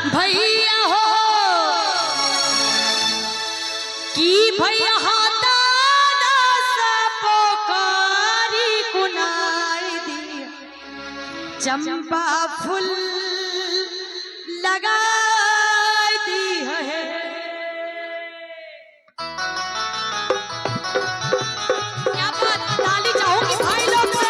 भैया हो कि भैया पोकारी कुनाई दिया चंपा फूल लगा दी है। क्या बात, ताली चाहूंगी भाई लोग से।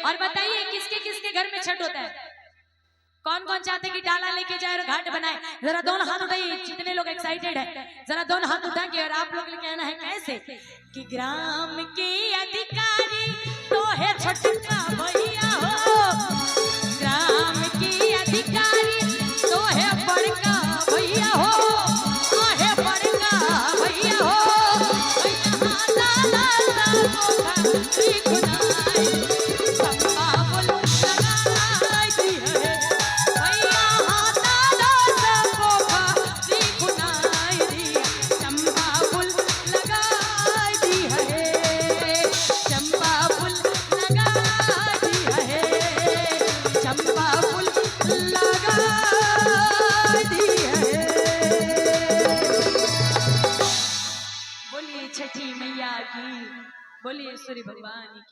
और बताइए किसके किसके घर में छठ होता है? कौन कौन चाहते कि डाला लेके जाए और घाट बनाए? जरा दोनों हाथ उठाइए, जितने लोग एक्साइटेड है जरा दोनों हाथ उठा के। और आप लोग ने कहना है कैसे कि ग्राम के अधिकारी तो है छठ का भैया हो, ग्राम के अधिकारी तो है बड़का बांसुरी भगवान